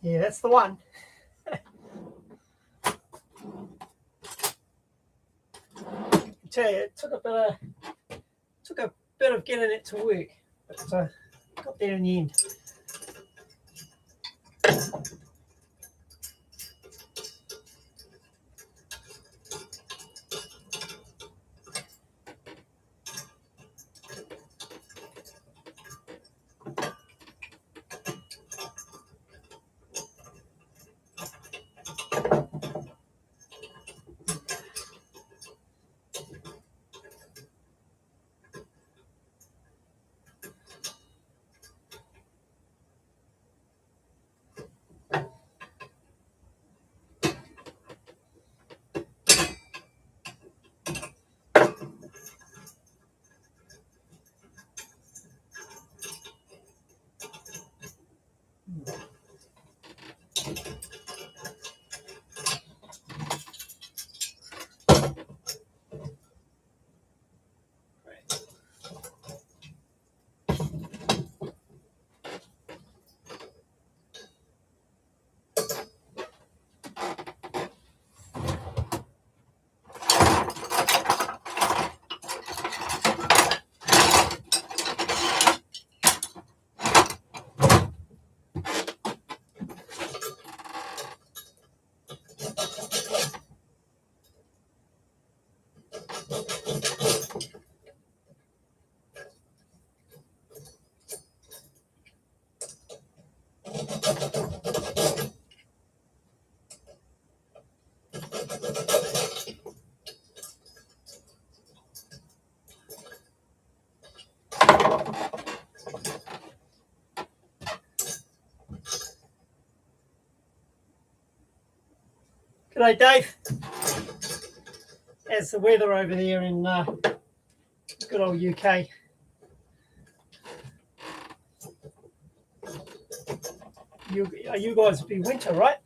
Yeah, that's the one. I tell you, it took a bit of getting it to work, but got there in the end. G'day, Dave. How's the weather over there in good old UK? You guys be winter, right?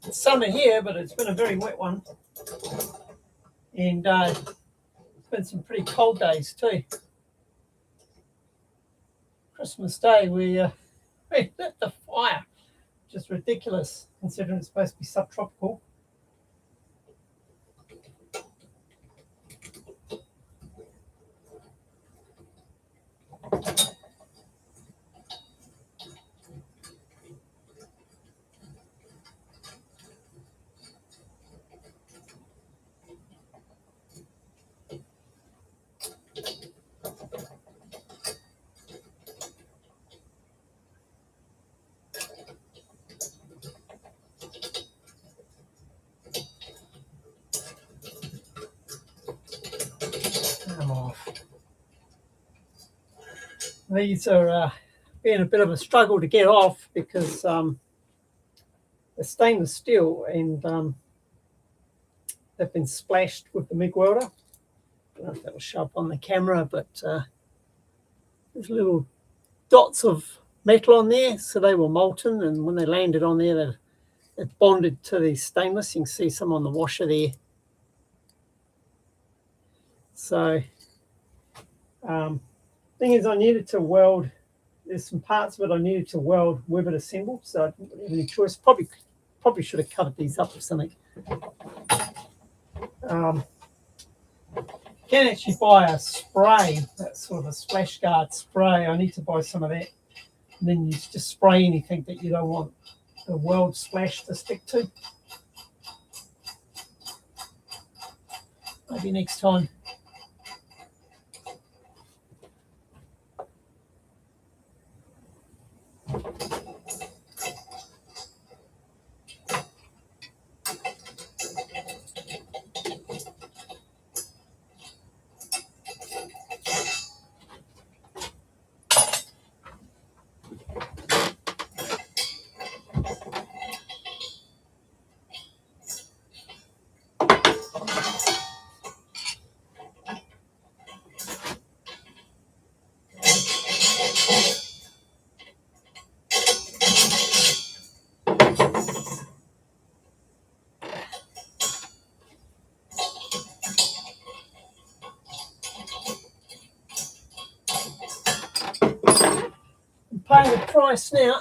It's summer here, but it's been a very wet one, and it's been some pretty cold days too. Christmas Day, we lit the fire, just ridiculous considering it's supposed to be subtropical. Come off. These are being a bit of a struggle to get off because they're stainless steel and they've been splashed with the MIG welder. don't know if that will show up on the camera, but there's little dots of metal on there, so they were molten, and when they landed on there, it bonded to the stainless. You can see some on the washer there. So, thing is, I needed to weld. There's some parts of it I needed to weld with it assembled, so I didn't have any choice. Probably should have covered these up with something. You can actually buy a spray, that sort of a splash guard spray. I need to buy some of that. And then you just spray anything that you don't want the weld splash to stick to. Maybe next time. I'm paying the price now.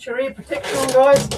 your ear protection on, guys.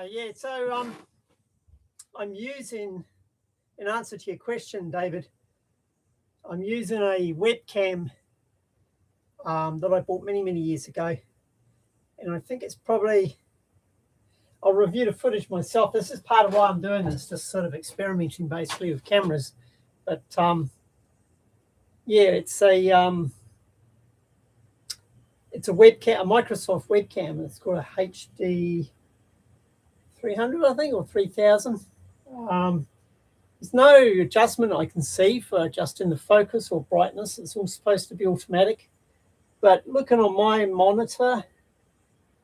Yeah, so I'm using, in answer to your question, David, I'm using a webcam that I bought many, many years ago. And I think it's probably, I'll review the footage myself. This is part of why I'm doing this, just sort of experimenting basically with cameras. But yeah, it's a webcam, a Microsoft webcam. It's called a HD 300, I think, or 3000. There's no adjustment I can see for adjusting the focus or brightness. It's all supposed to be automatic. But looking on my monitor,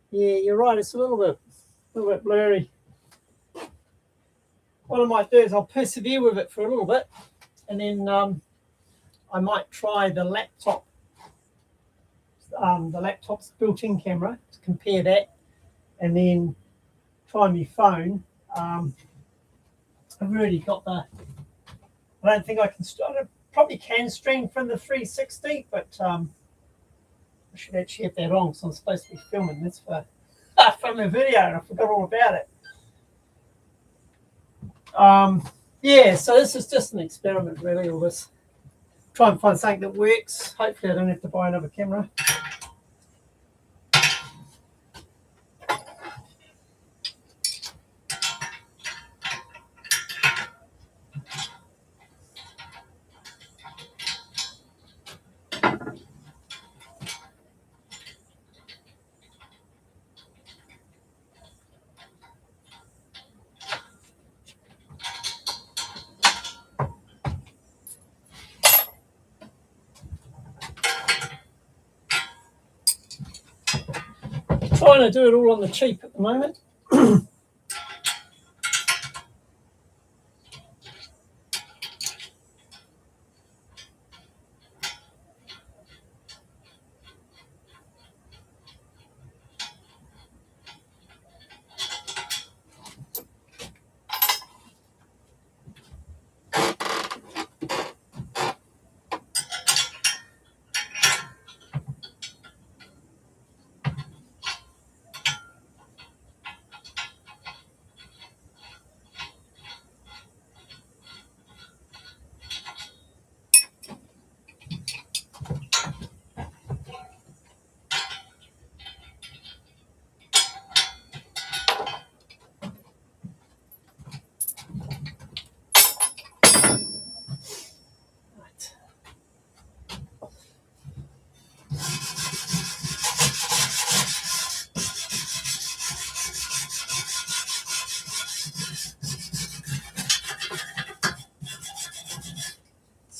yeah, you're right. It's a little bit blurry. What I might do is I'll persevere with it for a little bit, and then I might try the laptop's built-in camera to compare that, and then try my phone. I've already got the. I don't think I can. I probably can stream from the 360, but I should actually have that on because I'm supposed to be filming this for from a video, and I forgot all about it. Yeah, so this is just an experiment, really. All this, try and find something that works. Hopefully, I don't have to buy another camera. Trying to do it all on the cheap at the moment.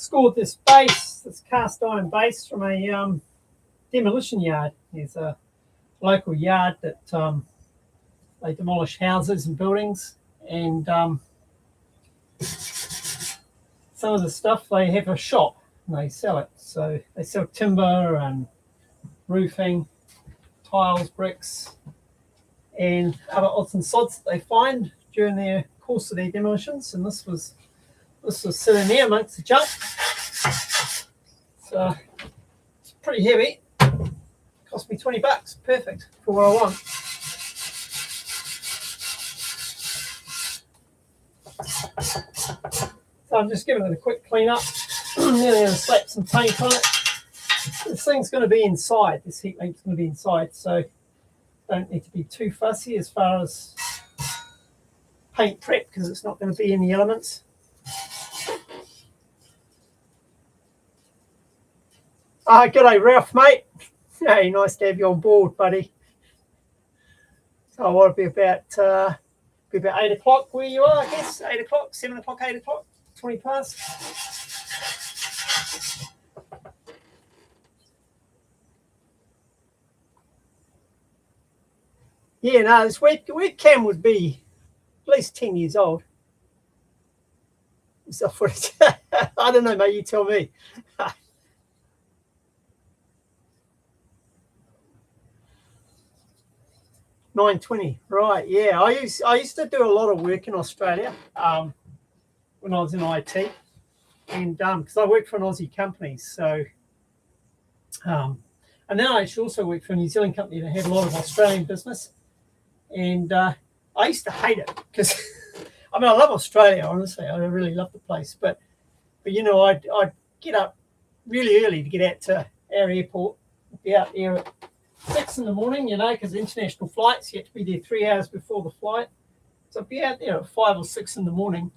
scored this base, this cast iron base from a demolition yard. There's a local yard that they demolish houses and buildings, and some of the stuff they have a shop and they sell it. So they sell timber and roofing, tiles, bricks, and other odds and sods that they find during their course of their demolitions. And this was sitting there amongst the junk. So it's pretty heavy. Cost me $20. Perfect for what I want. So I'm just giving it a quick clean up. Then I'm going to slap some paint on it. This thing's going to be inside. This heat link's going to be inside, so don't need to be too fussy as far as paint prep, because it's not going to be in the elements. G'day Ralph, mate. Hey, nice to have you on board, buddy. So what, it'll be about 8 o'clock where you are, I guess. 8 o'clock, 7 o'clock, 8 o'clock, 20 past. Yeah, no, this webcam would be at least 10 years old. So I don't know, mate, you tell me. 920, right? Yeah, I used to do a lot of work in Australia when I was in IT, and because I worked for an Aussie company, so and then I actually also worked for a New Zealand company that had a lot of Australian business, and I used to hate it because I mean I love Australia, honestly, I really love the place, but you know I'd get up really early to get out to our airport, be out there at 6 in the morning, you know, because international flights, you have to be there 3 hours before the flight. So I'd be out there at 5 or 6 in the morning.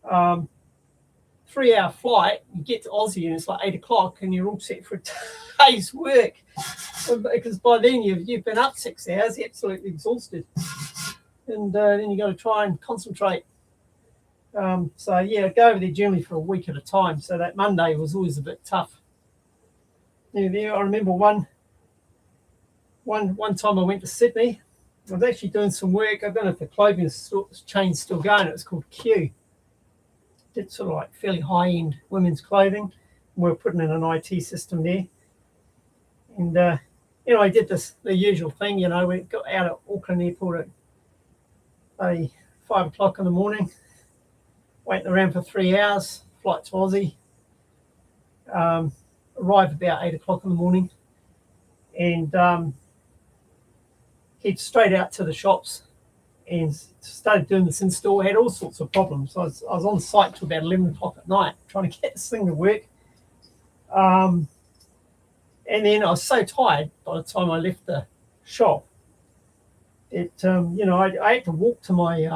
3-hour flight, you get to Aussie and it's like 8 o'clock and you're all set for a day's work. Because by then you've been up 6 hours, you're absolutely exhausted. And then you got to try and concentrate. So yeah, I go over there generally for a week at a time. So that Monday was always a bit tough. I remember one time I went to Sydney. I was actually doing some work. I don't know if the clothing chain's still going. It was called Q. Did sort of like fairly high-end women's clothing. We were putting in an IT system there. And, you know, I did the usual thing. You know, we got out at Auckland Airport at 5 o'clock in the morning, waiting around for 3 hours, flight to Aussie, arrived about 8 o'clock in the morning, and head straight out to the shops and started doing this install. Had all sorts of problems. I was on site till about 11 o'clock at night trying to get this thing to work. And then I was so tired by the time I left the shop that, you know, I had to walk to my,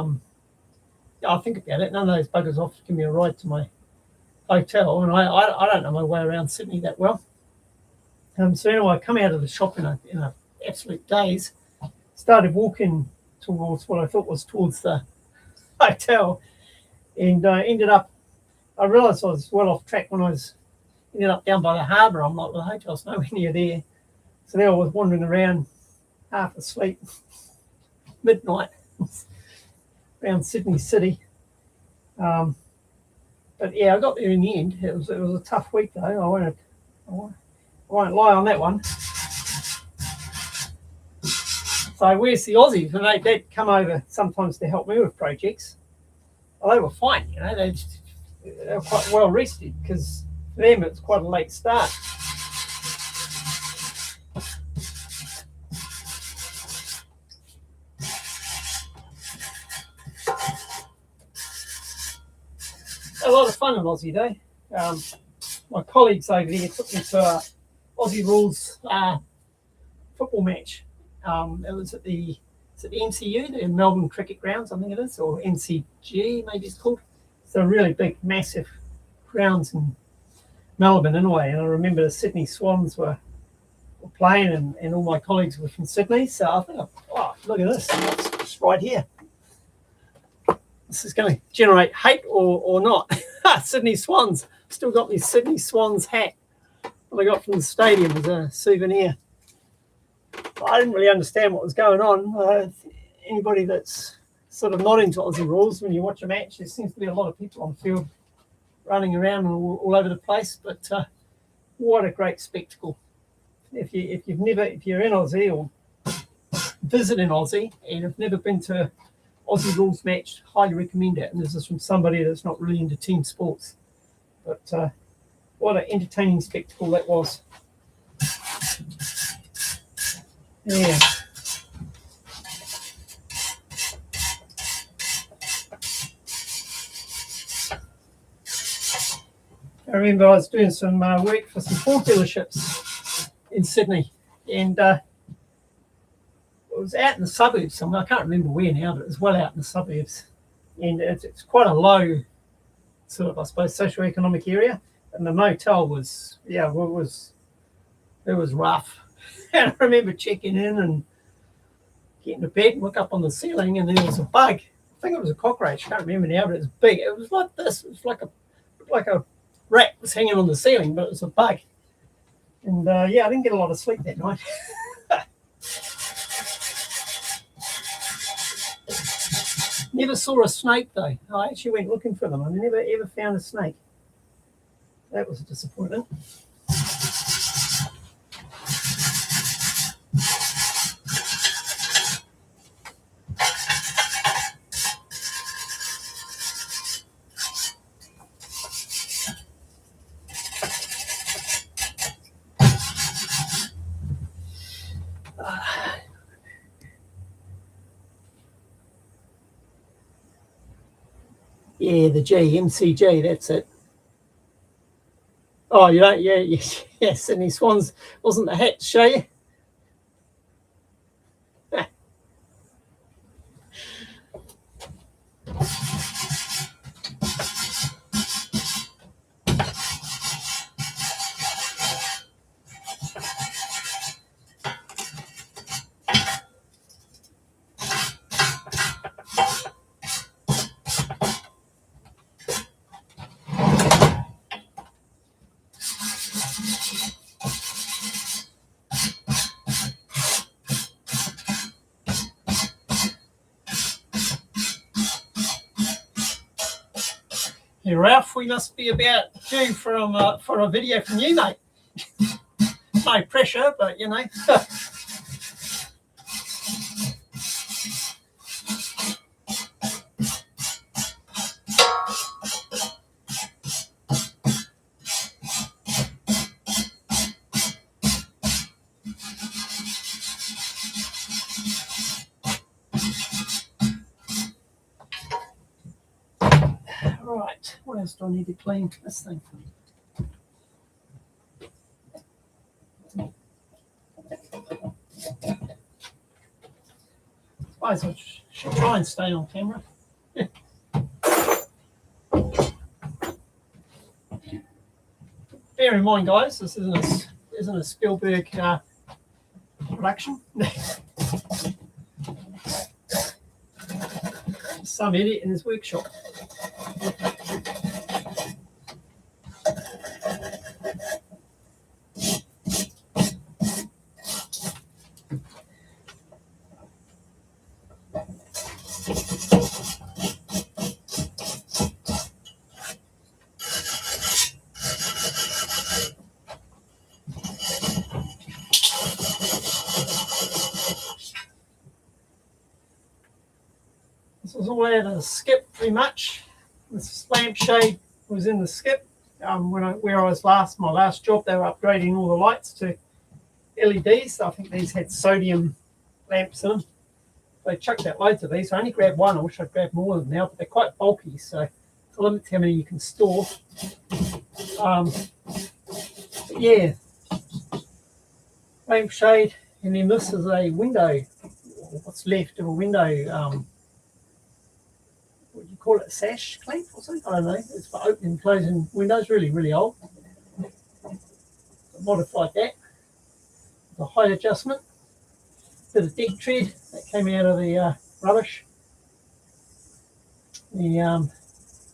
I think about it, none of those buggers offered to give me a ride to my hotel, and I don't know my way around Sydney that well. So anyway, I come out of the shop in a absolute daze, started walking towards what I thought was towards the hotel, and ended up, I realised I was well off track when I ended up down by the harbour. I'm like, well, the hotel's nowhere near there. So there I was wandering around, half asleep, midnight, around Sydney City. But yeah, I got there in the end. It was a tough week though. I won't lie on that one. So where's the Aussies? And they'd come over sometimes to help me with projects. Well, they were fine, you know. They were quite well rested because for them it's quite a late start. A lot of fun in Aussie Day. My colleagues over there took me to a Aussie Rules football match. It was at the MCU, the Melbourne Cricket Grounds, I think it is, or MCG maybe it's called. It's a really big, massive grounds in Melbourne anyway. And I remember the Sydney Swans were playing, and all my colleagues were from Sydney. So I think, oh, look at this, it's right here. this is going to generate hate or not. Sydney Swans. Still got my Sydney Swans hat that I got from the stadium as a souvenir. I didn't really understand what was going on. Anybody that's sort of not into Aussie rules, when you watch a match, there seems to be a lot of people on the field running around all over the place. But what a great spectacle! If you're in Aussie or visit in Aussie and have never been to Aussie rules match, highly recommend it. And this is from somebody that's not really into team sports. But what an entertaining spectacle that was. Yeah. I remember I was doing some work for some Ford dealerships in Sydney, and it was out in the suburbs somewhere. I can't remember where now, but it was well out in the suburbs. And it's quite a low sort of, I suppose, socioeconomic area. And the motel was, it was rough. And I remember checking in and getting to bed and look up on the ceiling, and there was a bug. I think it was a cockroach. I can't remember now, but it was big. It was like this. It was like a rat was hanging on the ceiling, but it was a bug. And I didn't get a lot of sleep that night. Never saw a snake though. I actually went looking for them. I never ever found a snake. That was a disappointment. Yeah, the G, MCG, that's it. Oh, you don't? Yeah, yes. Sydney Swans wasn't the hat to show you. Hey, Ralph, we must be about due for a video from you, mate. No pressure, but you know. Right, what else do I need to clean this thing? I suppose I should try and stay on camera. Bear in mind, guys, this isn't a Spielberg production. Some idiot in his workshop. This was all out of the skip pretty much. This lampshade was in the skip. Where I was my last job, they were upgrading all the lights to LEDs. I think these had sodium lamps in them. They chucked out loads of these. I only grabbed one. I wish I'd grabbed more of them now, but they're quite bulky, so it's a limit to how many you can store. Yeah, lampshade, and then this is a window. What's left of a window? What do you call it? A sash clamp or something? I don't know. It's for opening and closing windows. Really, really old. I modified that. The height adjustment. Bit of deck tread that came out of the rubbish. The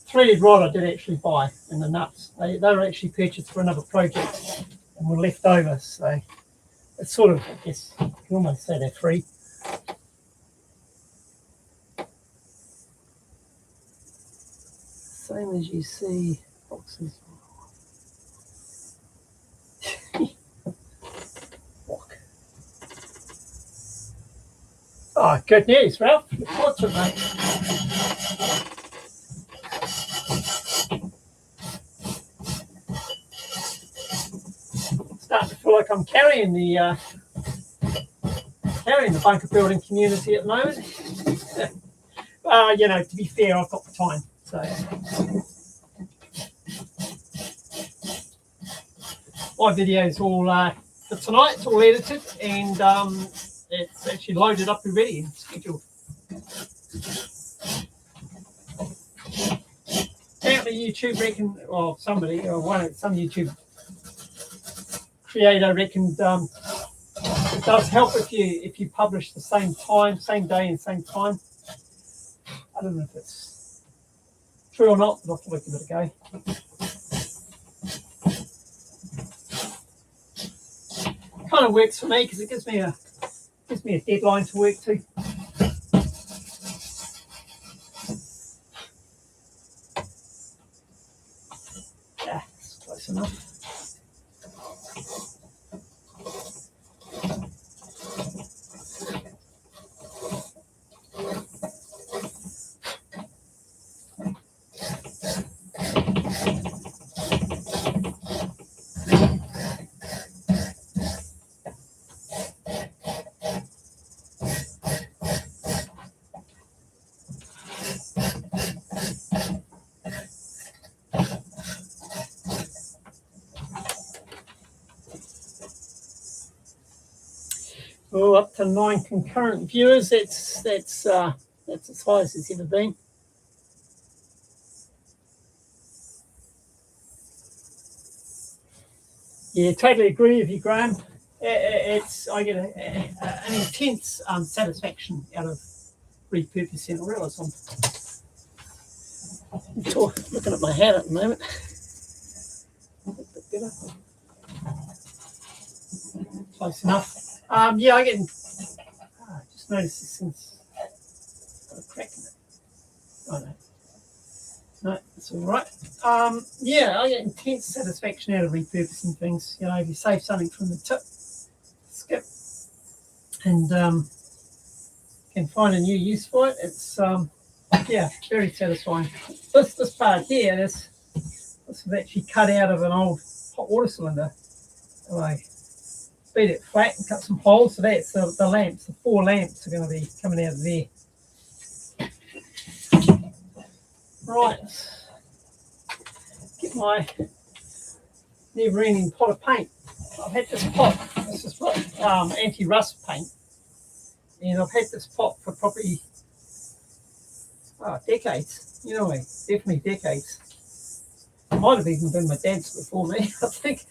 threaded rod I did actually buy, and the nuts. They were actually purchased for another project and were left over. So it's sort of, I guess, you can almost say they're free. Same as you see boxes. Oh, good news, Ralph. What's it, mate? Starting to feel like I'm carrying the bunker building community at the moment. You know, to be fair, I've got the time. So my video's all for tonight. It's all edited and it's actually loaded up already and scheduled. Apparently, YouTube reckoned, or somebody, or some YouTube creator reckoned it does help if you publish the same time, same day, and same time. I don't know if it's true or not, but I'll have to give it a go. Kind of works for me because it gives me a deadline to work to. Yeah, it's close enough. Oh, up to 9 concurrent viewers. That's as high as it's ever been. Yeah, totally agree with you, Graham. I get an intense satisfaction out of repurposing. I realise I'm looking at my hat at the moment. A bit better. Close enough. Yeah, I just noticed this thing's got a crack in it. Oh no. No, it's all right. Yeah, I get intense satisfaction out of repurposing things. You know, if you save something from the tip, skip, and can find a new use for it, it's yeah, very satisfying. This part here, this was actually cut out of an old hot water cylinder. I beat it flat and cut some holes. So that's the lamps. The 4 lamps are going to be coming out of there. Right. Get my never-ending pot of paint. I've had this pot. This is anti-rust paint, and I've had this pot for probably decades. You know, definitely decades. It might have even been my dad's before me, I think.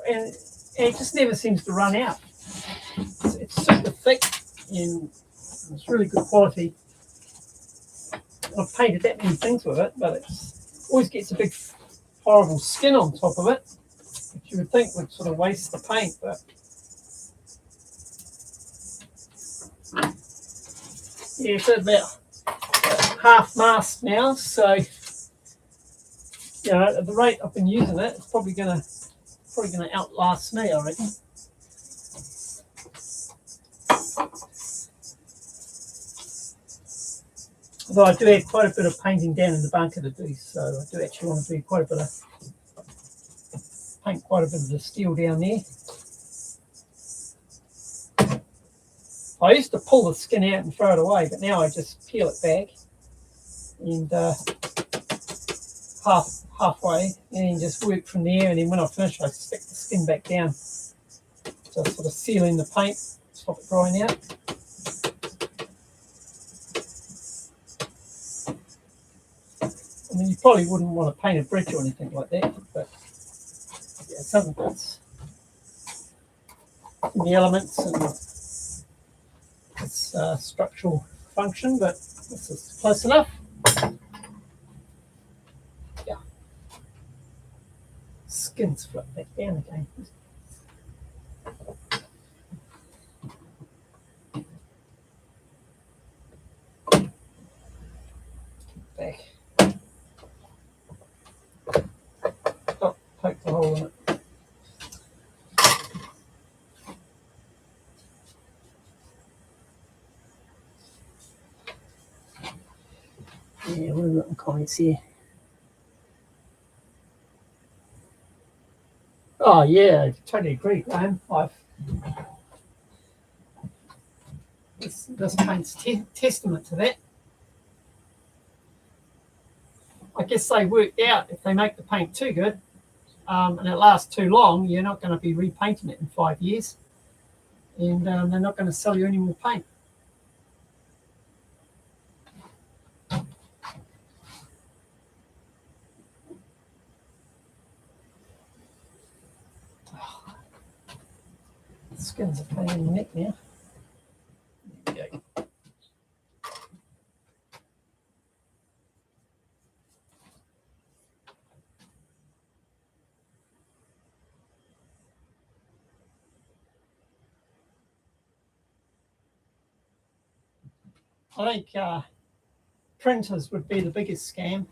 And it just never seems to run out. It's super thick and it's really good quality. I've painted that many things with it, but it always gets a big horrible skin on top of it, which you would think would sort of waste the paint, but yeah, it's about half mast now, so you know, at the rate I've been using it, it's probably gonna outlast me, I reckon. Although I do have quite a bit of painting down in the bunker to do, so I do actually want to do quite a bit of the steel down there. I used to pull the skin out and throw it away, but now I just peel it back and halfway, and then just work from there. And then when I finish, I stick the skin back down, just sort of sealing the paint, stop it drying out. I mean, you probably wouldn't want to paint a bridge or anything like that, but yeah, something that's in the elements and its structural function, but this is close enough. Yeah. Skin's flipped back down again. Back. Oh, poke the hole in it. Yeah, what have we got in comments here? Oh yeah, I totally agree, Graham. This paint's testament to that. I guess they worked out if they make the paint too good and it lasts too long, you're not going to be repainting it in 5 years, and they're not going to sell you any more paint. The skins are pain in the neck now. There we go. I think printers would be the biggest scam.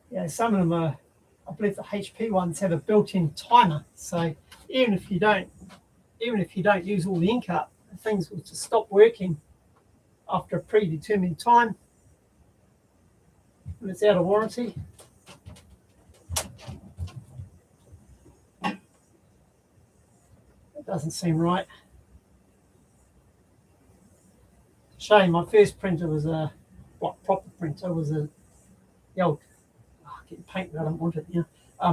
Yeah, some of them are. I believe the HP ones have a built-in timer, so even if you don't use all the ink up, things will just stop working after a predetermined time when it's out of warranty. It doesn't seem right. Shame, my first printer was a proper printer was the old getting paint, I don't want it now.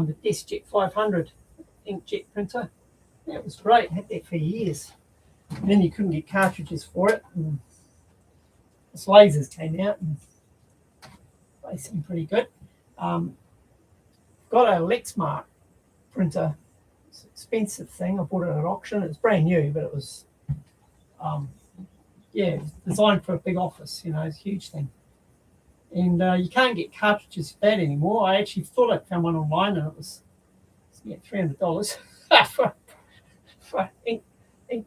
The DeskJet 500 inkjet printer. That was great. Had that for years. And then you couldn't get cartridges for it. And this lasers came out and they seem pretty good. Got a Lexmark printer. It's an expensive thing. I bought it at auction. It was brand new, but it was it was designed for a big office. It's a huge thing. And you can't get cartridges for that anymore. I actually thought I found one online, and it was $300 for ink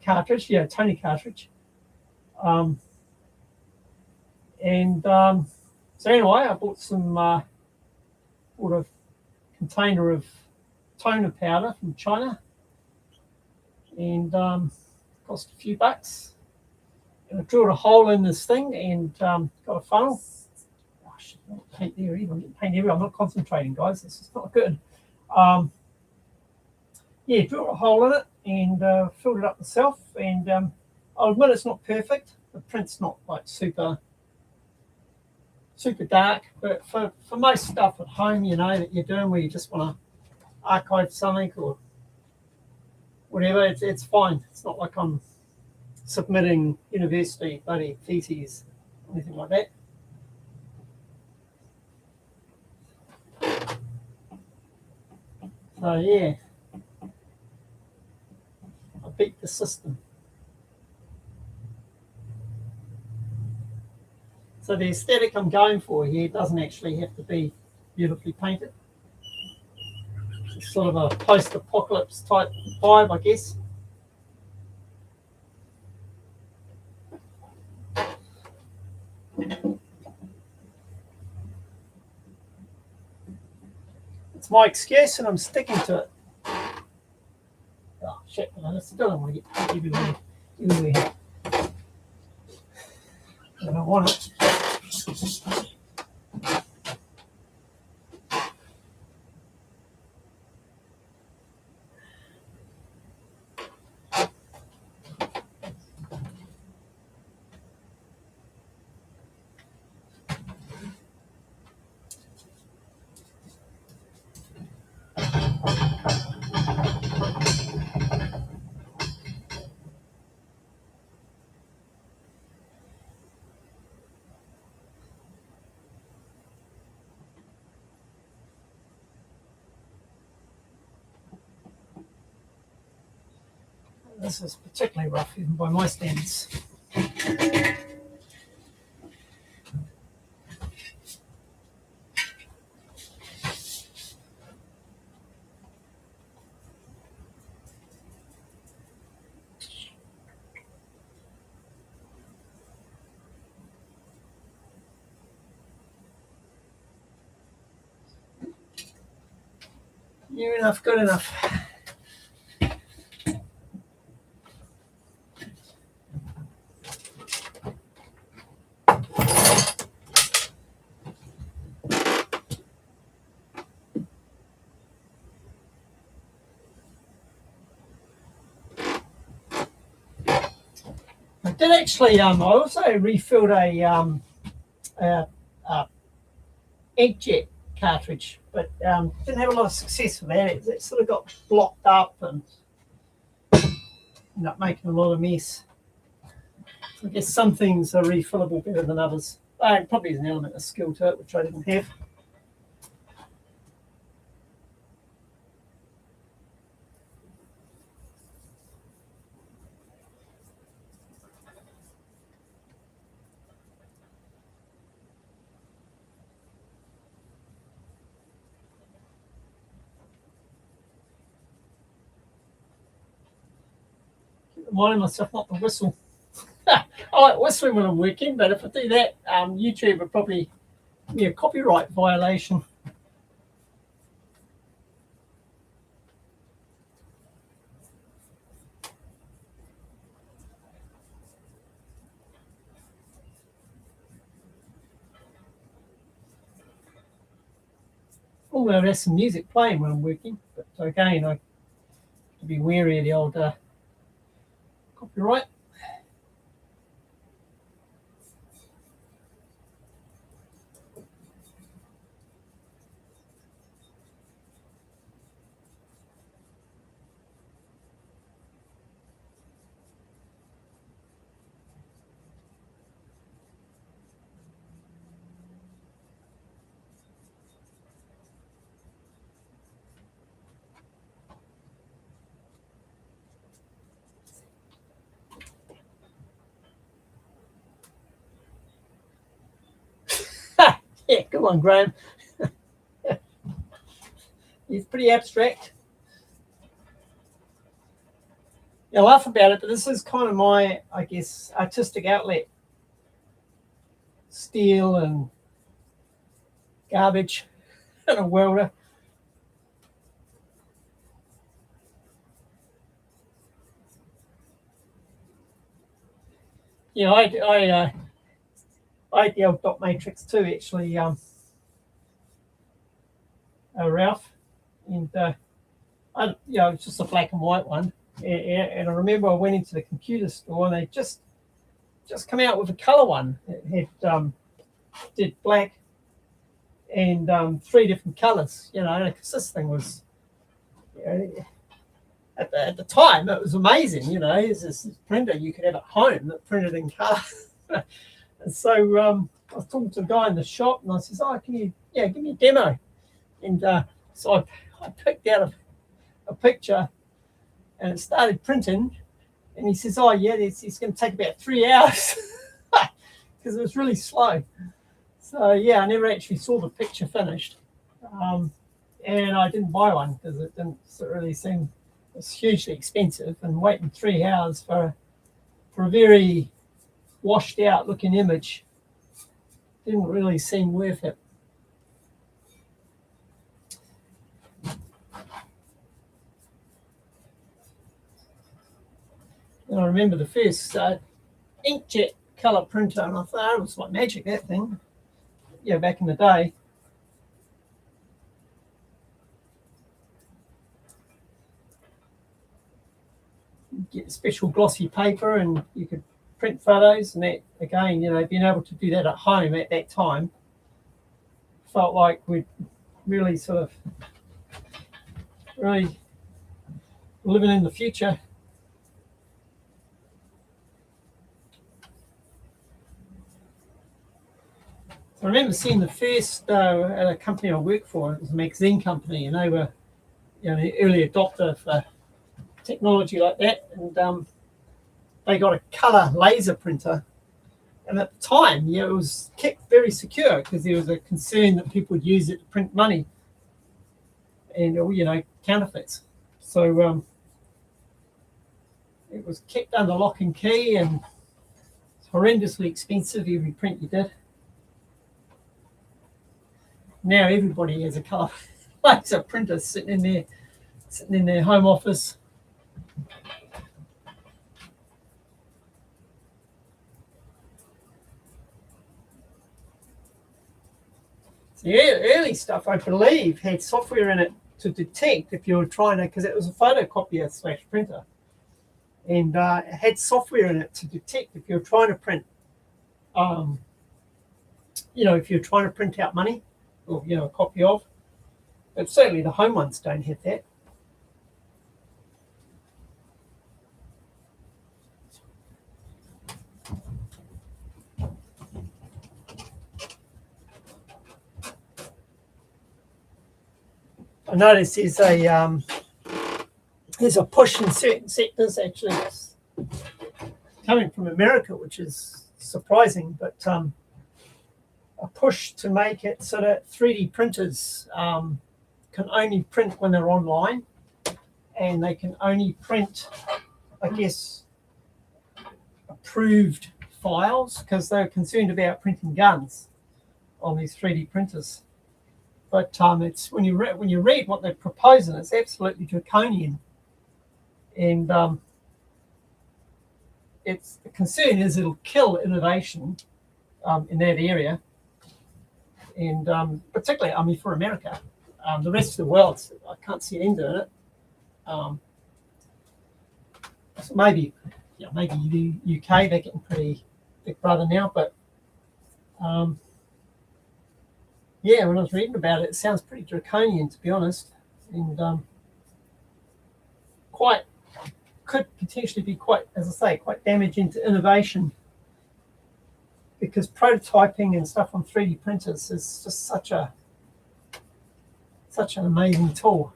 cartridge, Tony cartridge. So anyway, I bought a container of toner powder from China, and cost a few bucks. And I drilled a hole in this thing and got a funnel. Paint there even. I'm getting paint everywhere. I'm not concentrating, guys. This is not good. Drilled a hole in it and filled it up myself. And I'll admit it's not perfect. The print's not like super dark, but for most stuff at home, that you're doing where you just want to archive something or whatever, it's fine. It's not like I'm submitting university bloody theses or anything like that. So yeah, I beat the system. So the aesthetic I'm going for here doesn't actually have to be beautifully painted. It's sort of a post-apocalypse type vibe, I guess. It's my excuse and I'm sticking to it. Oh shit, I still don't want to get paint everywhere. I don't want it. This is particularly rough, even by my standards. Near enough, good enough. I did actually. I also refilled a inkjet cartridge, but didn't have a lot of success with that. It sort of got blocked up and ended up making a lot of mess. I guess some things are refillable better than others. Probably is an element of skill to it, which I didn't have. Reminding myself not to whistle. I like whistling when I'm working, but if I do that, YouTube would probably be a copyright violation. Although there's some music playing when I'm working, but again, I have to be wary of the old copyright. Yeah, come on, Graham. He's pretty abstract. I laugh about it, but this is kind of my, I guess, artistic outlet. Steel and garbage and a welder. I had the old dot matrix too, actually, Ralph, and it's just a black and white one. And I remember I went into the computer store and they just come out with a color one. It had did black and 3 different colors. Because this thing was, at the time it was amazing. It's this printer you could have at home that printed in color. And so I was talking to the guy in the shop, and I says, "Oh, can you, give me a demo?" And so I picked out a picture, and it started printing. And he says, "Oh, yeah, it's going to take about 3 hours," because it was really slow. So I never actually saw the picture finished, and I didn't buy one because it didn't really seem, it's hugely expensive, and waiting 3 hours for a very washed out looking image didn't really seem worth it. And I remember the first inkjet color printer, and I thought it was like magic, that thing. Back in the day. Get special glossy paper, and you could print photos, and that again, being able to do that at home at that time felt like we'd really sort of living in the future. I remember seeing the first at a company I worked for. It was a magazine company, and they were an early adopter for technology like that, and they got a color laser printer, And at the time, yeah, it was kept very secure because there was a concern that people would use it to print money and, counterfeits. So it was kept under lock and key and horrendously expensive every print you did. Now everybody has a colour laser printer sitting in their home office. The early stuff, I believe, had software in it to detect if you were trying to, because it was a photocopier / printer, and it had software in it to detect if you were trying to print, if you're trying to print out money or, a copy of. But certainly the home ones don't have that. I notice there's a push in certain sectors actually coming from America, which is surprising, but a push to make it so that 3D printers can only print when they're online, and they can only print, I guess, approved files because they're concerned about printing guns on these 3D printers. But it's when you read what they're proposing, it's absolutely draconian, and it's the concern is it'll kill innovation in that area, and particularly, for America, the rest of the world, I can't see an end to it. So maybe the UK, they're getting pretty big brother now, but when I was reading about it, it sounds pretty draconian, to be honest, and could potentially be quite, as I say, quite damaging to innovation, because prototyping and stuff on 3D printers is just such an amazing tool.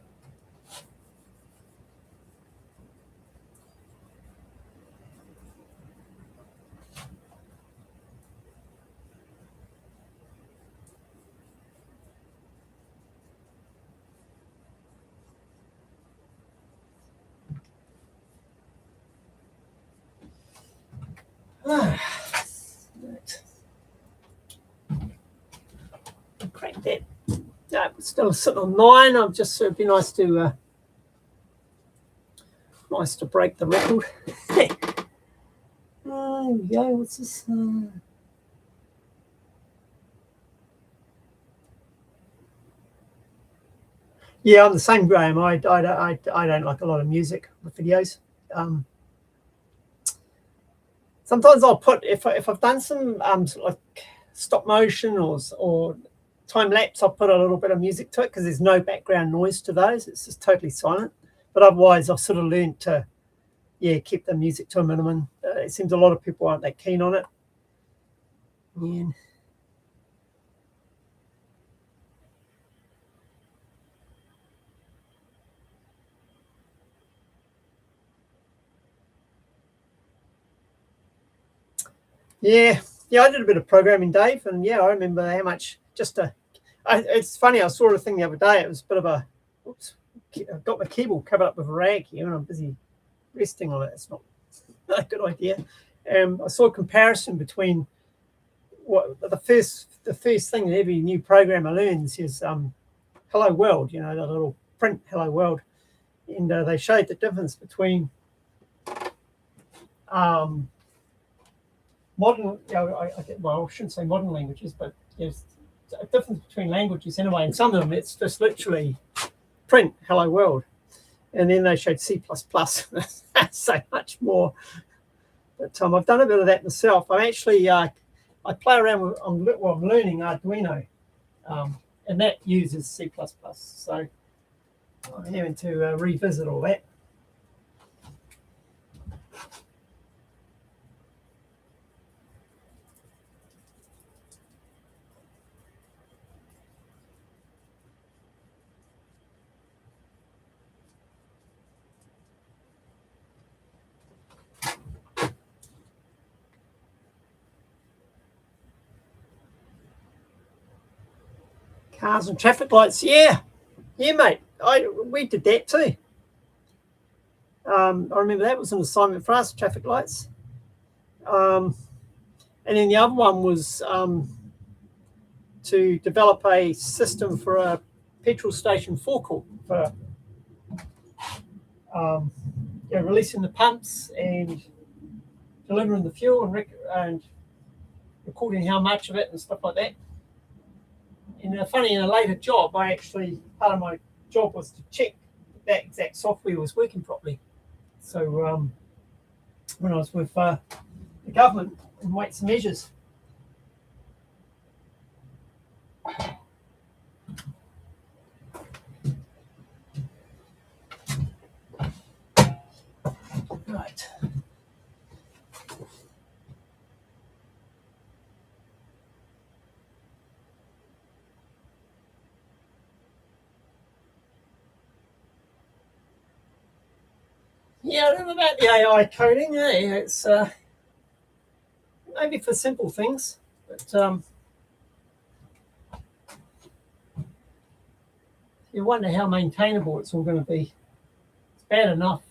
Crank that. No, still sitting on 9. It'd be nice to break the record. Oh, yeah. What's this? Yeah, I'm the same, Graham. I don't like a lot of music with videos. Sometimes I'll put, if I've done some like stop motion or time lapse, I'll put a little bit of music to it because there's no background noise to those. It's just totally silent. But otherwise, I've sort of learned to keep the music to a minimum. It seems a lot of people aren't that keen on it. Yeah, I did a bit of programming, Dave, and I remember how much it's funny, I saw a thing the other day. It was a bit of a, I've got my keyboard covered up with a rag here and I'm busy resting on it. It's not a good idea. I saw a comparison between what the first thing that every new programmer learns is Hello World, the little print Hello World. And they showed the difference between modern, I shouldn't say modern languages, but there's a difference between languages anyway. And some of them, it's just literally print Hello World. And then they showed C++. That's so much more. But I've done a bit of that myself. I'm actually, I play around with, I'm learning Arduino, and that uses C++. So I'm having to revisit all that. Cars and traffic lights, yeah, mate. We did that too. I remember that was an assignment for us, traffic lights. And then the other one was to develop a system for a petrol station forecourt for releasing the pumps and delivering the fuel and recording how much of it and stuff like that. And funny, in a later job, part of my job was to check that exact software was working properly. So when I was with the government in Weights and Measures. Right. Yeah, I don't know about the AI coding. It's maybe for simple things, but you wonder how maintainable it's all going to be. It's bad enough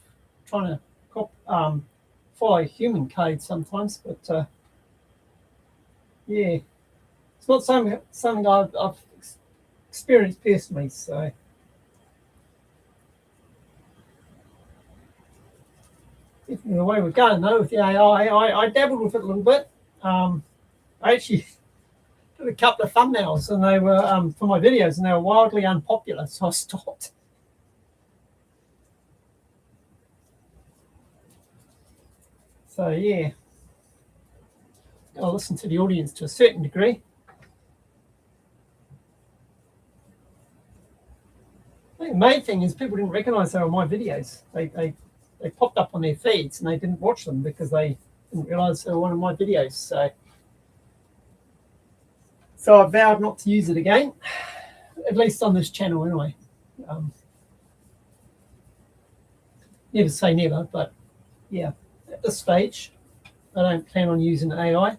trying to follow human code sometimes, but yeah, it's not something I've experienced personally. So definitely the way we're going though with the AI. I dabbled with it a little bit. I actually did a couple of thumbnails, and they were for my videos, and they were wildly unpopular, so I stopped. So yeah, I'll listen to the audience to a certain degree. I think the main thing is people didn't recognise they were my videos. They popped up on their feeds and they didn't watch them because they didn't realise they were one of my videos. So I vowed not to use it again, at least on this channel anyway. Never say never, but yeah, at this stage, I don't plan on using AI.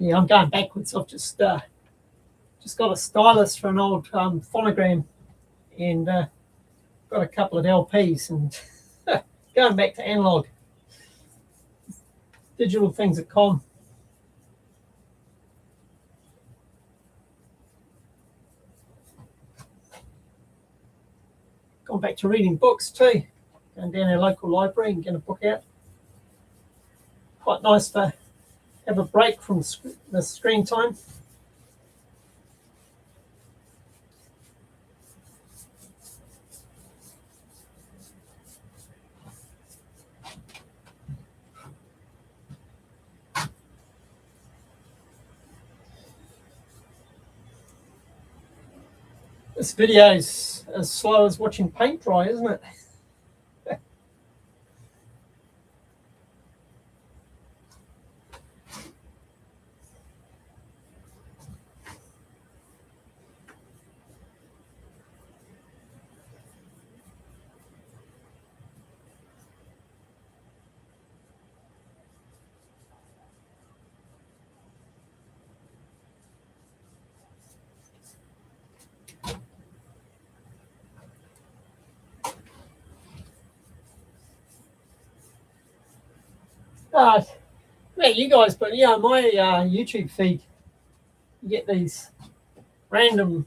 Yeah, I'm going backwards. I've just got a stylus for an old phonogram and got a couple of LPs and going back to analog. Digital things at com. Gone back to reading books too. Going down our local library and getting a book out. Quite nice to have a break from the screen time. This video is as slow as watching paint dry, isn't it? Yeah, you guys, but yeah, my YouTube feed, you get these random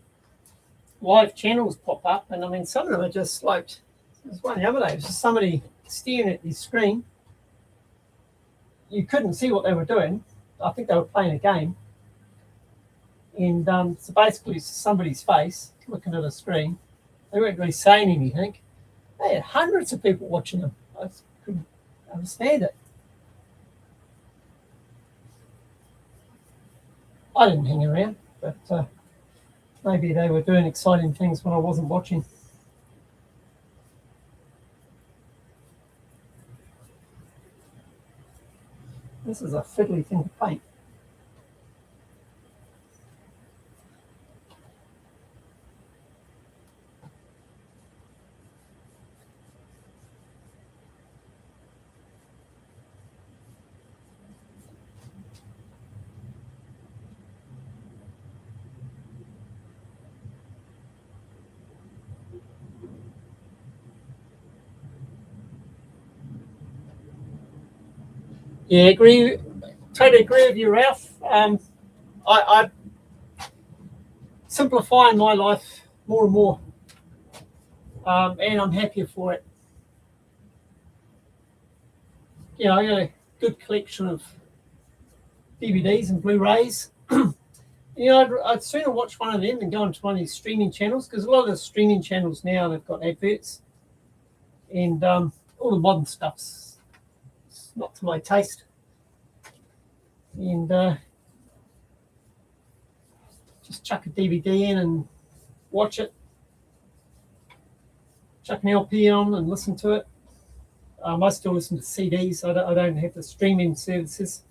live channels pop up, and I mean, some of them are just like, there's one the other day, it was just somebody staring at the screen. You couldn't see what they were doing. I think they were playing a game. And so basically, it's somebody's face looking at a screen. They weren't really saying anything. They had hundreds of people watching them. I just couldn't understand it. I didn't hang around, but maybe they were doing exciting things when I wasn't watching. This is a fiddly thing to paint. Yeah, agree. Totally agree with you, Ralph. I simplifying my life more and more, and I'm happier for it. You know, I got a good collection of DVDs and Blu-rays. You know, I'd sooner watch one of them than go into one of these streaming channels, because a lot of the streaming channels now, they've got adverts, and all the modern stuff's not to my taste. And just chuck a DVD in and watch it. Chuck an LP on and listen to it. I still listen to CDs. I don't have the streaming services.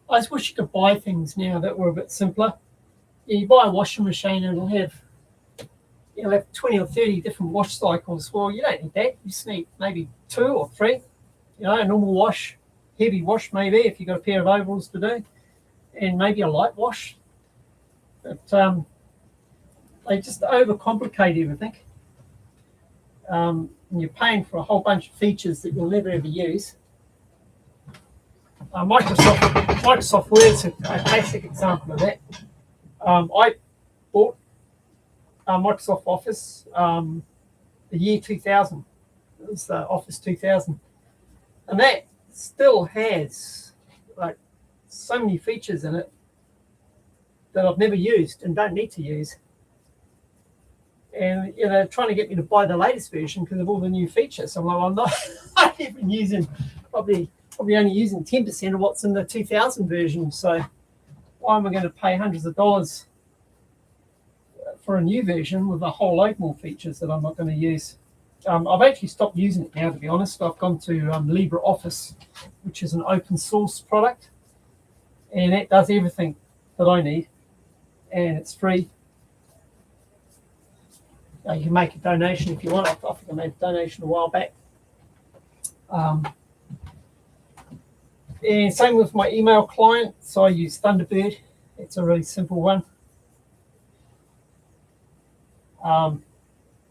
I just wish you could buy things now that were a bit simpler. Yeah, you buy a washing machine and it'll have 20 or 30 different wash cycles. Well, you don't need that. You just need maybe 2 or 3. You know, a normal wash, heavy wash maybe if you've got a pair of overalls to do, and maybe a light wash. But they just overcomplicate everything. And you're paying for a whole bunch of features that you'll never ever use. Microsoft Word's a classic example of that. I bought Microsoft Office the year 2000. It was the Office 2000, and that still has like so many features in it that I've never used and don't need to use. And you know, trying to get me to buy the latest version because of all the new features. So I'm like, well, I'm not even using probably only using 10% of what's in the 2000 version. So why am I going to pay hundreds of dollars for a new version with a whole load more features that I'm not going to use? I've actually stopped using it now, to be honest. I've gone to LibreOffice, which is an open source product, and it does everything that I need, and it's free. You can make a donation if you want. I think I made a donation a while back. And same with my email client. So I use Thunderbird. It's a really simple one.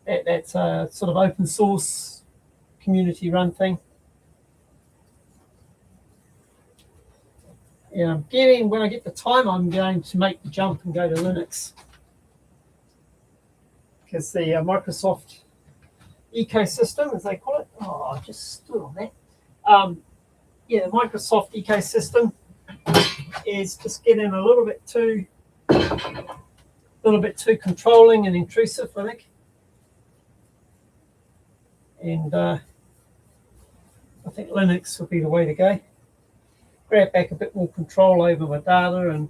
That's a sort of open source community run thing. And when I get the time, I'm going to make the jump and go to Linux, because the Microsoft ecosystem, as they call it, I just stood on that. The Microsoft ecosystem is just getting a little bit too controlling and intrusive, I think. And I think Linux will be the way to go. Grab back a bit more control over my data and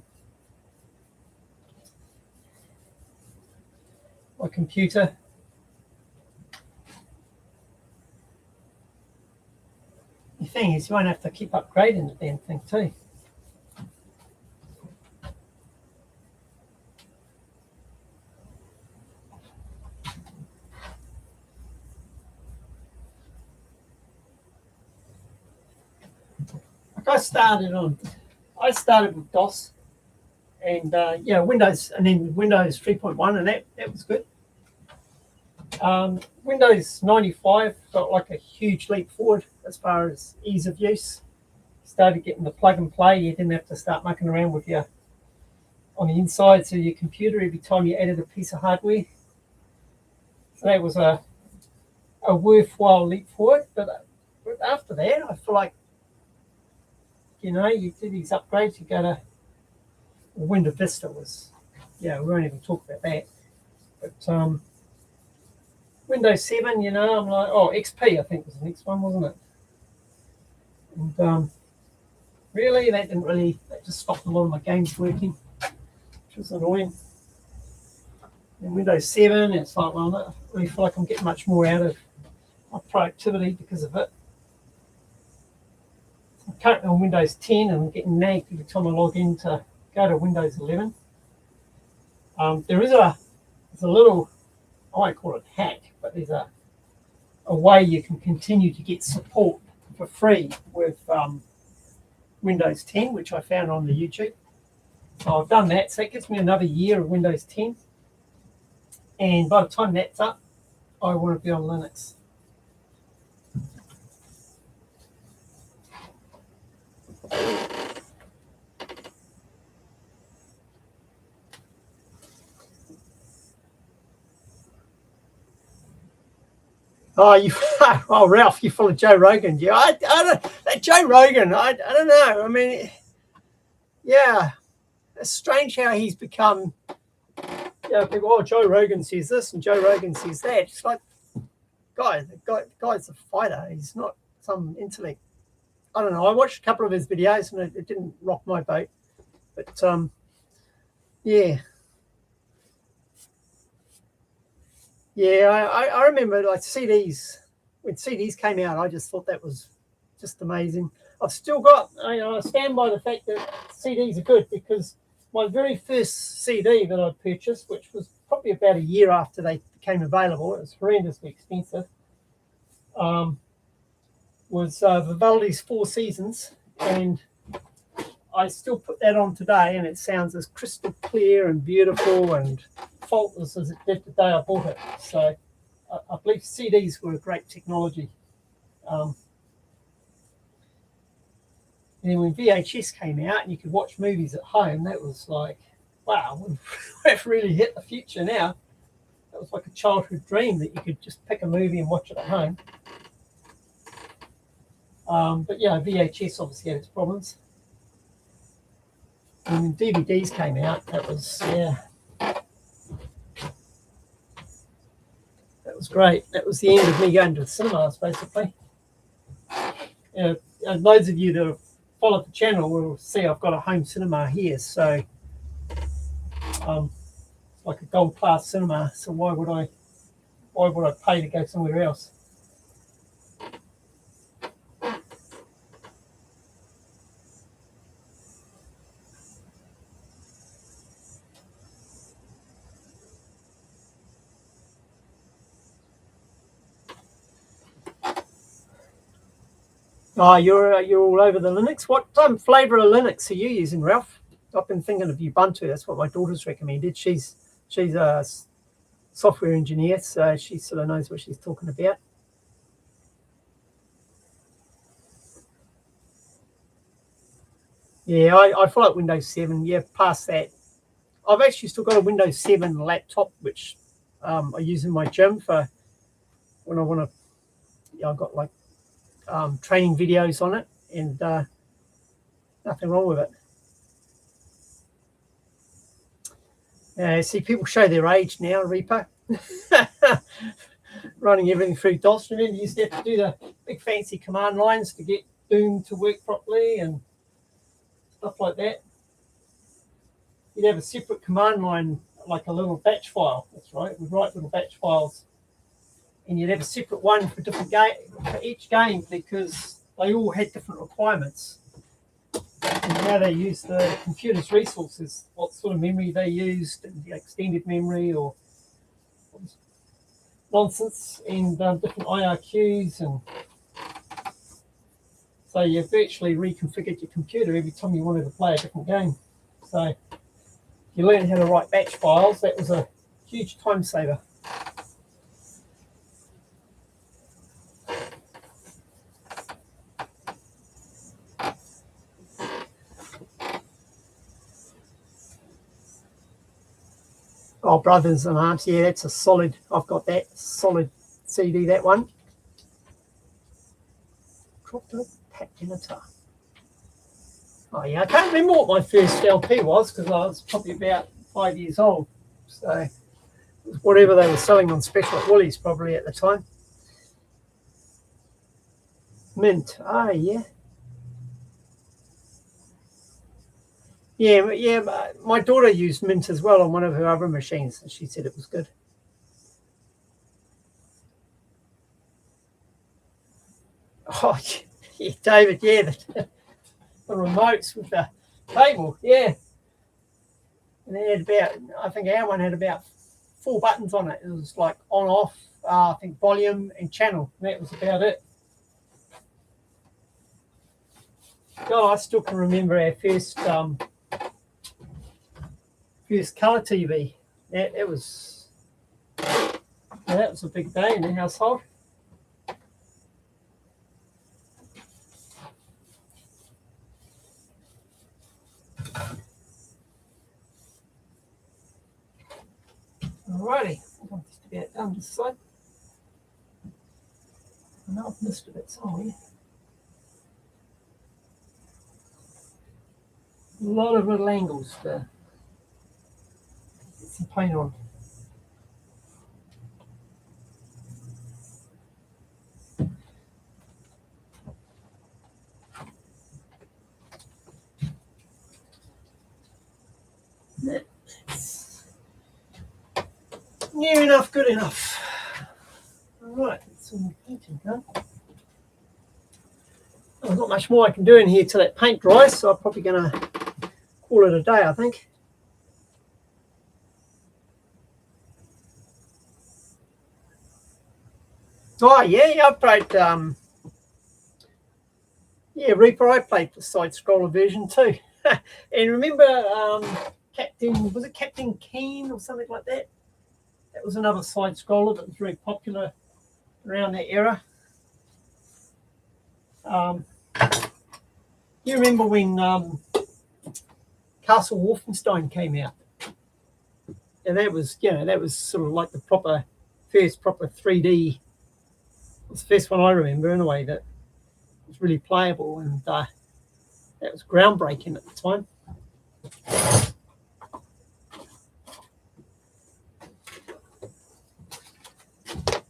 my computer. The thing is, you won't have to keep upgrading the damn thing too. Like I started with DOS, and Windows, and then Windows 3.1, and that was good. Windows 95 felt like a huge leap forward as far as ease of use. Started getting the plug and play. You didn't have to start mucking around with on the insides of your computer every time you added a piece of hardware. So that was a worthwhile leap forward. But after that, I feel like, you do these upgrades, you go to Windows Vista was, we won't even talk about that. But Windows 7, I'm like, XP, I think was the next one, wasn't it? And really, that just stopped a lot of my games working, which was annoying. And Windows 7, it's like, well, I don't really feel like I'm getting much more out of my productivity because of it. I'm currently on Windows 10 and I'm getting nagged every time I log in to go to Windows 11. There's a little, I won't call it hack, but there's a way you can continue to get support for free with Windows 10, which I found on the YouTube. So I've done that, so it gives me another year of Windows 10. And by the time that's up, I want to be on Linux. Oh, Ralph, you follow Joe Rogan. Yeah, I don't. That Joe Rogan, I don't know. I mean, yeah, it's strange how he's become. Yeah, people. Oh, Joe Rogan says this and Joe Rogan says that. It's like, the guy's a fighter. He's not some intellect. I don't know. I watched a couple of his videos and it didn't rock my boat. But yeah. Yeah, I remember like CDs. When CDs came out, I just thought that was just amazing. I've still got, I stand by the fact that CDs are good, because my very first CD that I purchased, which was probably about a year after they became available, it was horrendously expensive, was Vivaldi's Four Seasons. And I still put that on today, and it sounds as crystal clear and beautiful and faultless as it did the day I bought it. So I believe CDs were a great technology. And then when VHS came out and you could watch movies at home, that was like, wow, we've really hit the future now. That was like a childhood dream, that you could just pick a movie and watch it at home. But yeah, VHS obviously had its problems. And when DVDs came out, that was, yeah, that was great. That was the end of me going to the cinemas, basically. And those of you that have followed the channel will see I've got a home cinema here, so it's like a gold class cinema. So why would I pay to go somewhere else? Oh, you're all over the Linux. What flavor of Linux are you using, Ralph? I've been thinking of Ubuntu. That's what my daughter's recommended. She's a software engineer, so she sort of knows what she's talking about. Yeah, I follow Windows 7. Yeah, past that. I've actually still got a Windows 7 laptop, which I use in my gym for when I want to. Yeah, I've got like training videos on it, and nothing wrong with it. See, people show their age now, Reaper. Running everything through DOS. Remember, you used to have to do the big fancy command lines to get Doom to work properly and stuff like that. You'd have a separate command line, like a little batch file. That's right. We'd write little batch files, and you'd have a separate one for different for each game, because they all had different requirements. And how they use the computer's resources, what sort of memory they used, and the extended memory or nonsense, and different IRQs, and so you virtually reconfigured your computer every time you wanted to play a different game. So if you learned how to write batch files, that was a huge time saver. Oh, Brothers in Arms, yeah, that's a solid. I've got that solid CD, that one. Patinata. Oh yeah, I can't remember what my first LP was, because I was probably about 5 years old. So it was whatever they were selling on special at Woolies probably at the time. Mint. Oh yeah. Yeah, my daughter used Mint as well on one of her other machines, and she said it was good. Oh, yeah, David, yeah, the remotes with the cable, yeah. And they had about, I think our one had about 4 buttons on it. It was like on, off, I think volume and channel. And that was about it. God, I still can remember our first colour TV. That was a big day in the household. Alrighty, I'm just about done this side. I know I've missed a bit somewhere. A lot of little angles to get some paint on. That's near enough, good enough. Alright, that's all the painting done. There's not much more I can do in here till that paint dries, so I'm probably going to call it a day, I think. Oh yeah, I played. Reaper. I played the side scroller version too. And remember, Captain Keen or something like that? That was another side scroller that was very popular around that era. You remember when Castle Wolfenstein came out? And that was sort of like the first proper 3D. It was the first one I remember anyway that was really playable, and that was groundbreaking at the time.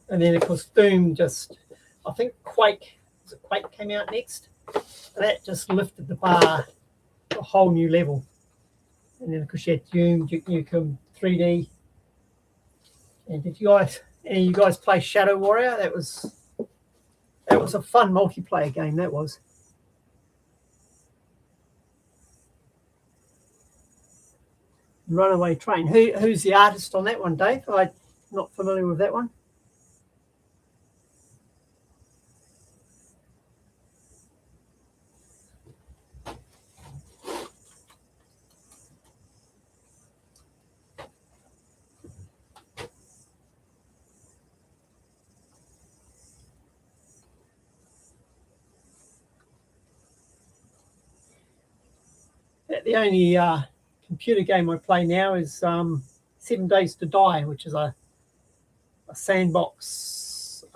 And then of course Doom I think Quake came out next, and that just lifted the bar to a whole new level. And then of course you had Doom, Duke Nukem 3D. And did any of you guys play Shadow Warrior? That was a fun multiplayer game, that was. Runaway Train. Who's the artist on that one, Dave? I'm not familiar with that one. The only computer game I play now is 7 Days to Die, which is a sandbox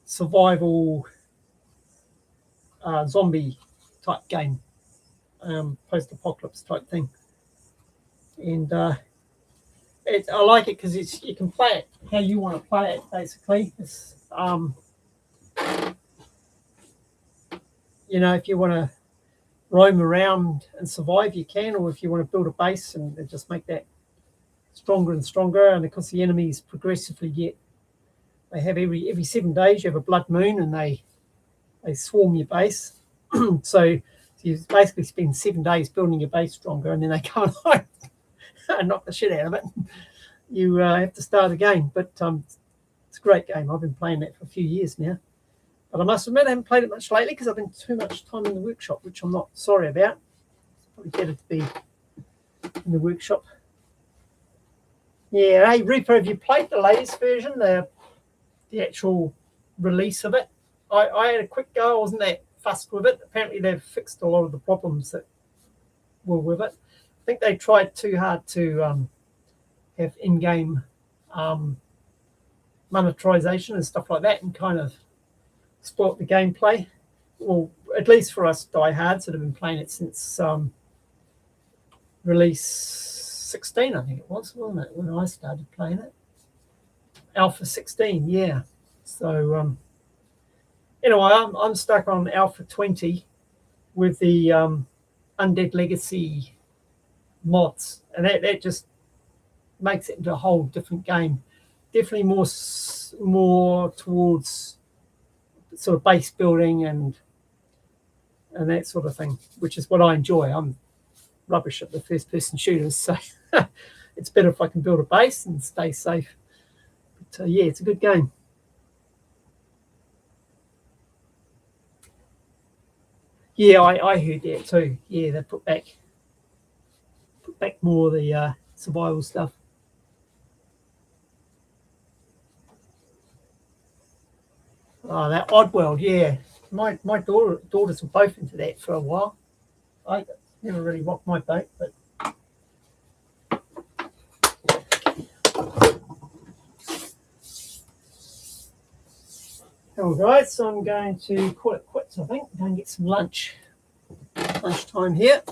survival zombie type game, post-apocalypse type thing. And I like it because you can play it how you want to play it, basically. It's, if you want to roam around and survive, you can, or if you want to build a base and just make that stronger and stronger. And of course the enemies progressively they have every 7 days you have a blood moon, and they swarm your base. so you basically spend 7 days building your base stronger, and then they come along and knock the shit out of it. You have to start again. But it's a great game. I've been playing that for a few years now. But I must admit I haven't played it much lately because I've been too much time in the workshop, which I'm not sorry about. It's probably better to be in the workshop. Yeah, hey Reaper, have you played the latest version, the actual release of it? I had a quick go. I wasn't that fussed with it. Apparently they've fixed a lot of the problems that were with it. I think they tried too hard to have in-game monetization and stuff like that, and kind of spoilt the gameplay. Well, at least for us diehards that have been playing it since release 16, I think it was, wasn't it, when I started playing it? Alpha 16, yeah. So anyway, I'm stuck on Alpha 20 with the Undead Legacy mods, and that just makes it into a whole different game. Definitely more towards sort of base building and that sort of thing, which is what I enjoy. I'm rubbish at the first person shooters, so it's better if I can build a base and stay safe. But yeah, it's a good game. Yeah, I heard that too. Yeah, they put back more of the survival stuff. Oh, that Oddworld, yeah. My daughters were both into that for a while. I never really rocked my boat, but well, guys, so I'm going to call it quits, I think. Go and get some lunch. Lunchtime here.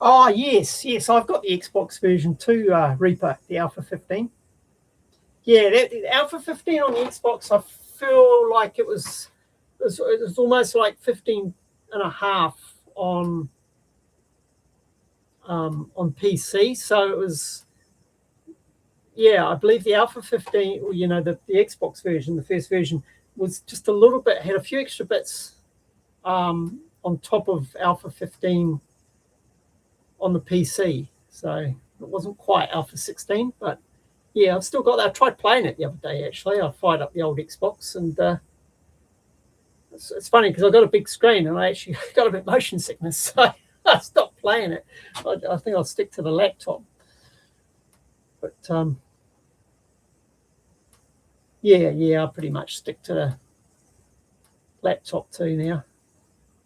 Oh, yes, I've got the Xbox version 2 Reaper, the Alpha 15. Yeah, the Alpha 15 on the Xbox, I feel like it was almost like 15 and a half on PC. So it was, yeah, I believe the Alpha 15, or, the Xbox version, the first version, was just a little bit, had a few extra bits on top of Alpha 15 on the PC. So it wasn't quite Alpha 16, but yeah, I've still got that. I tried playing it the other day, actually. I fired up the old Xbox, and it's funny because I got a big screen and I actually got a bit motion sickness, so I stopped playing it. I think I'll stick to the laptop. But yeah, I'll pretty much stick to the laptop too now.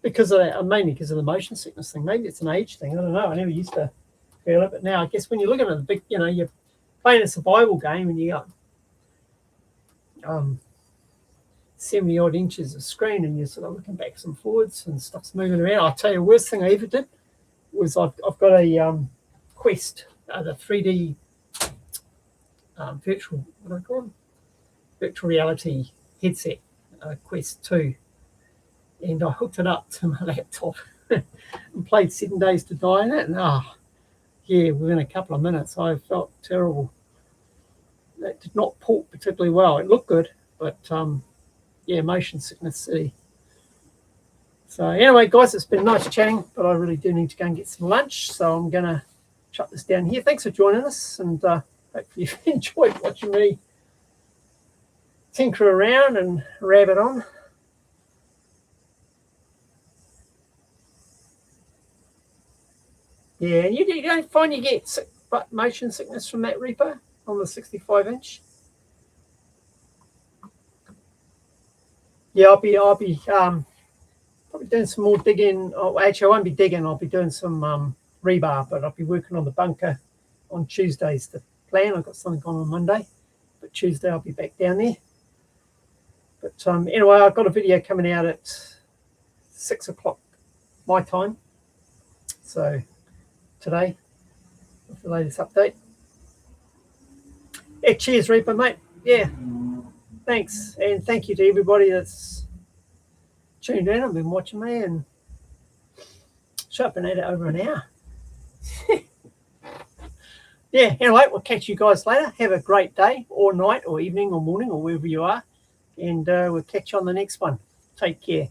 Because of that, mainly because of the motion sickness thing. Maybe it's an age thing. I don't know. I never used to feel it, but now I guess when you're looking at the big, you're playing a survival game and you got 70 odd inches of screen and you're sort of looking backwards and forwards and stuff's moving around. I'll tell you, the worst thing I ever did was I've got a Quest, the 3D virtual, what do I call them? Virtual reality headset, Quest 2. And I hooked it up to my laptop and played 7 Days to Die in it. And within a couple of minutes, I felt terrible. That did not port particularly well. It looked good, but motion sickness. So anyway, guys, it's been nice chatting, but I really do need to go and get some lunch. So I'm going to shut this down here. Thanks for joining us, and hopefully you've enjoyed watching me tinker around and rabbit on. Yeah, and you don't find you get motion sickness from that Reaper on the 65-inch? Yeah, I'll be probably doing some more digging. Oh, actually, I won't be digging. I'll be doing some rebar, but I'll be working on the bunker on Tuesdays. The plan. I've got something on Monday, but Tuesday I'll be back down there. But anyway, I've got a video coming out at 6 o'clock my time. So today, with the latest update. Yeah, cheers, Reaper, mate. Yeah, thanks, and thank you to everybody that's tuned in and been watching me, and been at it over an hour. Yeah, anyway, we'll catch you guys later. Have a great day, or night, or evening, or morning, or wherever you are, and we'll catch you on the next one. Take care.